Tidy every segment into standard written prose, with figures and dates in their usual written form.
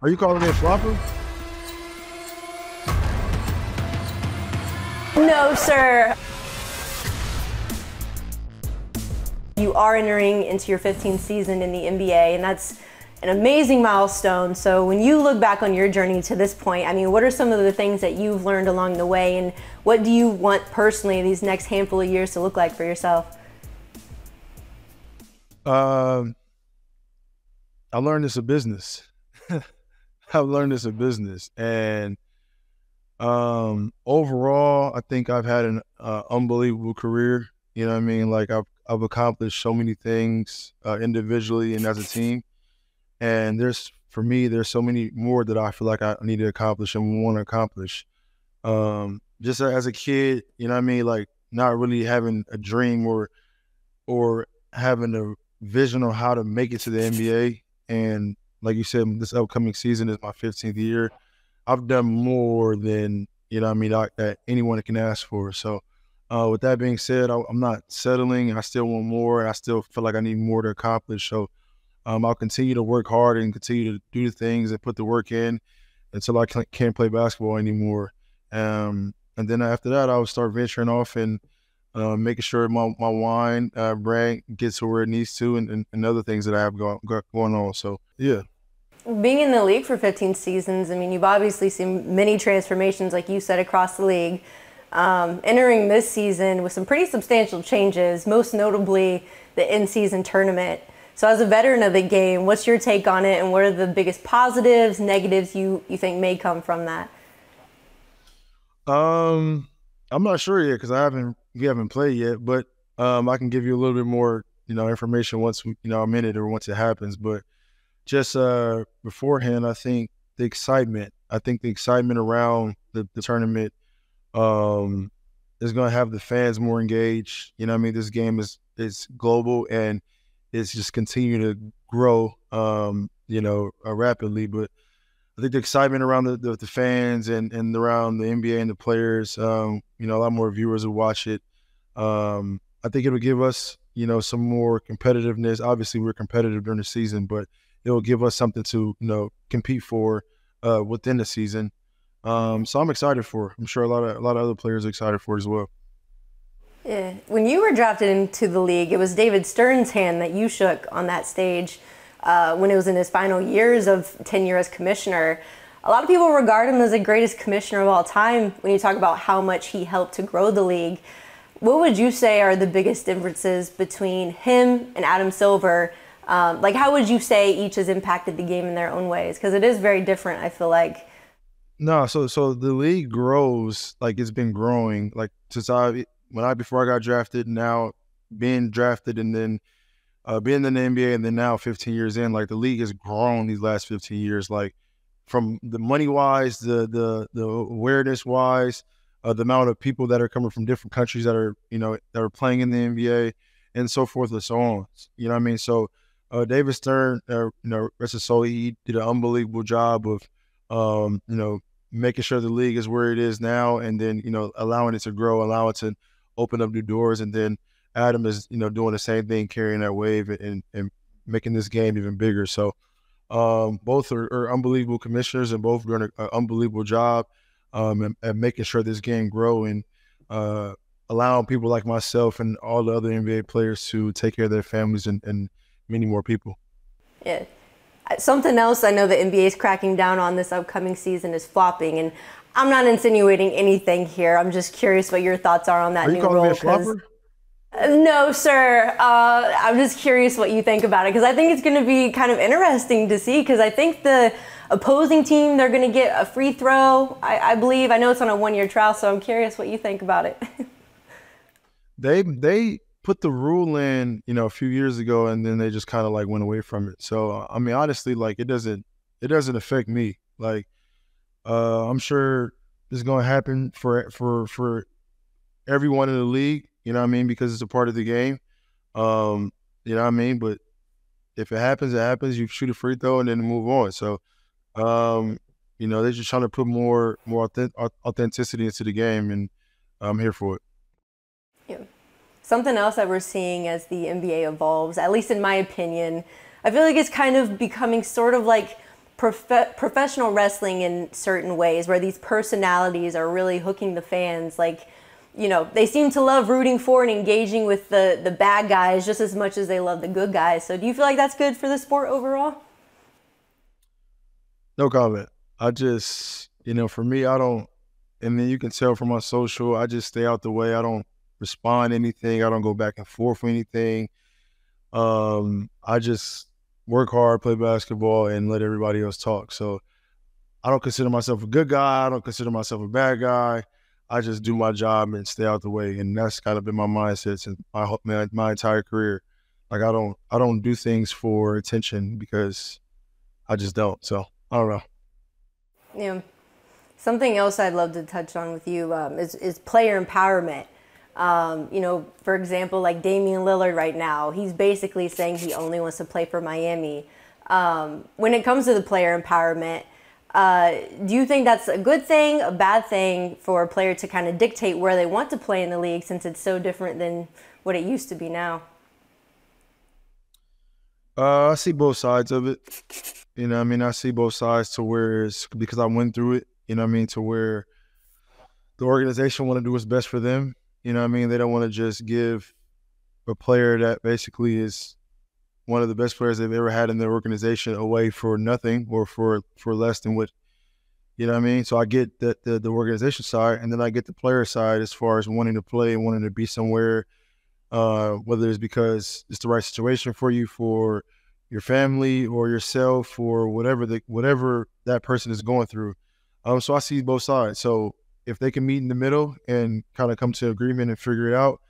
Are you calling me a flopper? No, sir. You are entering into your 15th season in the NBA, and that's an amazing milestone. So when you look back on your journey to this point, I mean, what are some of the things that you've learned along the way, and what do you want personally these next handful of years to look like for yourself? I learned it's a business. I've learned it's a business, and overall, I think I've had an unbelievable career. You know what I mean? Like I've accomplished so many things individually and as a team, and for me, there's so many more that I feel like I need to accomplish and want to accomplish. Just as a kid, you know what I mean? Like not really having a dream or having a vision on how to make it to the NBA. And like you said, this upcoming season is my 15th year. I've done more than, you know what I mean, that anyone can ask for. So with that being said, I'm not settling. I still want more, and I still feel like I need more to accomplish. So I'll continue to work hard and continue to do the things and put the work in until I can't play basketball anymore. And then after that, I'll start venturing off and making sure my wine brand gets to where it needs to, and other things that I have going on. So, yeah. Being in the league for 15 seasons, I mean, you've obviously seen many transformations, like you said, across the league. Entering this season with some pretty substantial changes, most notably the in-season tournament. So as a veteran of the game, what's your take on it, and what are the biggest positives, negatives you think may come from that? I'm not sure yet because we haven't played yet, but I can give you a little bit more, information once I'm in it or once it happens. But just beforehand, I think the excitement around the tournament is going to have the fans more engaged. You know what I mean? This game is global, and it's just continuing to grow, rapidly. But I think the excitement around the fans and around the NBA and the players, a lot more viewers will watch it. I think it'll give us, some more competitiveness. Obviously, we're competitive during the season, but it'll give us something to, compete for within the season. So I'm excited for it. I'm sure a lot of other players are excited for it as well. Yeah. When you were drafted into the league, it was David Stern's hand that you shook on that stage when it was in his final years of tenure as commissioner. A lot of people regard him as the greatest commissioner of all time when you talk about how much he helped to grow the league. What would you say are the biggest differences between him and Adam Silver? How would you say each has impacted the game in their own ways? Because it is very different, I feel like. No, so the league grows, like it's been growing, like before I got drafted, now being drafted, and then being in the NBA, and then now 15 years in, like the league has grown these last 15 years, like from the money wise, the awareness wise, the amount of people that are coming from different countries that are playing in the NBA, and so forth and so on. You know what I mean? So David Stern, rest his soul, he did an unbelievable job of making sure the league is where it is now, and then allowing it to grow, allow it to open up new doors, and then Adam is doing the same thing, carrying that wave and making this game even bigger. So both are unbelievable commissioners, and both doing an unbelievable job at making sure this game grow, and allowing people like myself and all the other NBA players to take care of their families and many more people. Yeah. Something else I know the NBA is cracking down on this upcoming season is flopping, and I'm not insinuating anything here. I'm just curious what your thoughts are on that new rule. Are you calling me a flopper? No, sir. I'm just curious what you think about it, because I think it's going to be kind of interesting to see, because I think the opposing team, they're going to get a free throw, I believe. I know it's on a one-year trial, so I'm curious what you think about it. They put the rule in, a few years ago, and then they just kind of like went away from it. So I mean, honestly, like it doesn't affect me. Like I'm sure it's going to happen for everyone in the league. You know what I mean? Because it's a part of the game. You know what I mean? But if it happens, it happens. You shoot a free throw and then move on. So they're just trying to put more authenticity into the game, and I'm here for it. Yeah. Something else that we're seeing as the NBA evolves, at least in my opinion, I feel like it's kind of becoming sort of like professional wrestling in certain ways, where these personalities are really hooking the fans. Like, you know, they seem to love rooting for and engaging with the bad guys just as much as they love the good guys. So do you feel like that's good for the sport overall? No comment. I just, you know, for me, I don't, and then you can tell from my social, I just stay out the way. I don't respond to anything. I don't go back and forth with anything. I just work hard, play basketball, and let everybody else talk. So I don't consider myself a good guy. I don't consider myself a bad guy. I just do my job and stay out the way. And that's kind of been my mindset since my entire career. Like I don't do things for attention because I just don't. So I don't know. Yeah. Something else I'd love to touch on with you is player empowerment. You know, for example, like Damian Lillard right now, he's basically saying he only wants to play for Miami. When it comes to the player empowerment, do you think that's a good thing, a bad thing for a player to kind of dictate where they want to play in the league since it's so different than what it used to be now? I see both sides of it. You know what I mean? I see both sides to where it's because I went through it, you know what I mean, to where the organization want to do what's best for them. You know what I mean? They don't want to just give a player that basically is one of the best players they've ever had in their organization away for nothing or for less than what, you know what I mean? So I get the organization side, and then I get the player side as far as wanting to play and wanting to be somewhere, whether it's because it's the right situation for you, for your family or yourself or whatever that person is going through. So I see both sides. So if they can meet in the middle and kind of come to agreement and figure it out,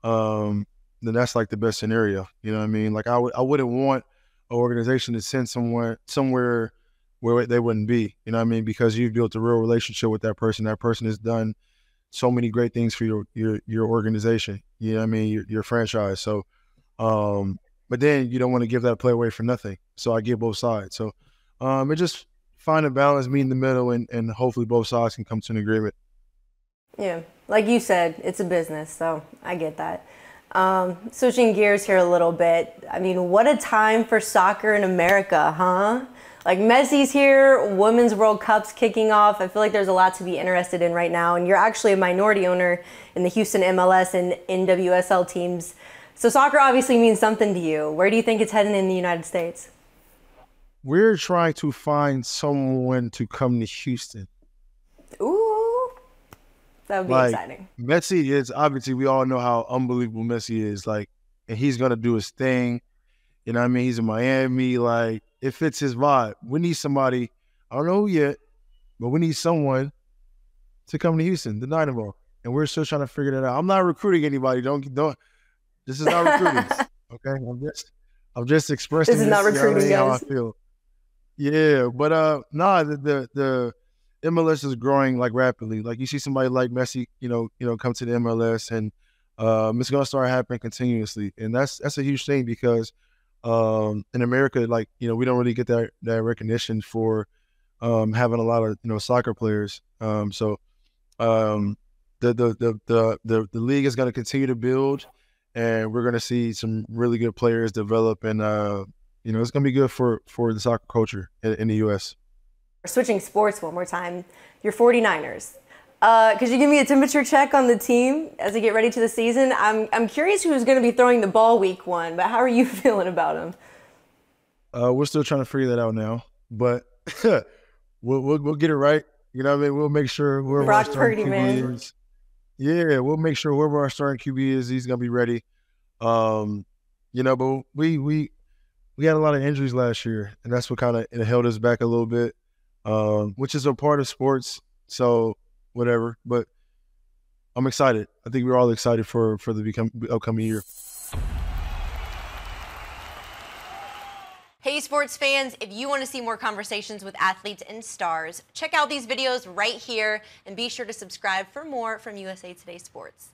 then that's like the best scenario. You know what I mean? Like I wouldn't want an organization to send someone somewhere where they wouldn't be. You know what I mean? Because you've built a real relationship with that person. That person has done so many great things for your organization. You know what I mean? Your franchise. So, but then you don't want to give that player away for nothing. So I get both sides. So, it just find a balance, meet in the middle, and hopefully both sides can come to an agreement. Yeah, like you said, it's a business, so I get that. Switching gears here a little bit. I mean, what a time for soccer in America, huh? Like Messi's here, Women's World Cup's kicking off. I feel like there's a lot to be interested in right now, and you're actually a minority owner in the Houston MLS and NWSL teams. So soccer obviously means something to you. Where do you think it's heading in the United States? We're trying to find someone to come to Houston. Ooh, that would be exciting. Messi is, obviously, we all know how unbelievable Messi is. Like, and he's going to do his thing. You know what I mean? He's in Miami. Like, it fits his vibe. We need somebody, I don't know who yet, but we need someone to come to Houston, the Dynamo. And we're still trying to figure that out. I'm not recruiting anybody. Don't. This is not recruiting. Okay? I'm just expressing this is not recruiting, how I feel. Yeah, but the MLS is growing like rapidly. Like you see somebody like Messi, you know, come to the MLS, and it's gonna start happening continuously, and that's a huge thing because in America, like you know, we don't really get that recognition for having a lot of soccer players. So the league is gonna continue to build, and we're gonna see some really good players develop, and it's going to be good for the soccer culture in the U.S. Switching sports one more time, your 49ers. Could you give me a temperature check on the team as they get ready to the season? I'm curious who's going to be throwing the ball week one, but how are you feeling about them? We're still trying to figure that out now, but we'll get it right. You know what I mean? We'll make sure whoever our starting QB is. Yeah, we'll make sure whoever our starting QB is, he's going to be ready. But we had a lot of injuries last year, and that's what kind of held us back a little bit, which is a part of sports. So whatever, but I'm excited. I think we're all excited for the upcoming year. Hey, sports fans, if you want to see more conversations with athletes and stars, check out these videos right here and be sure to subscribe for more from USA Today Sports.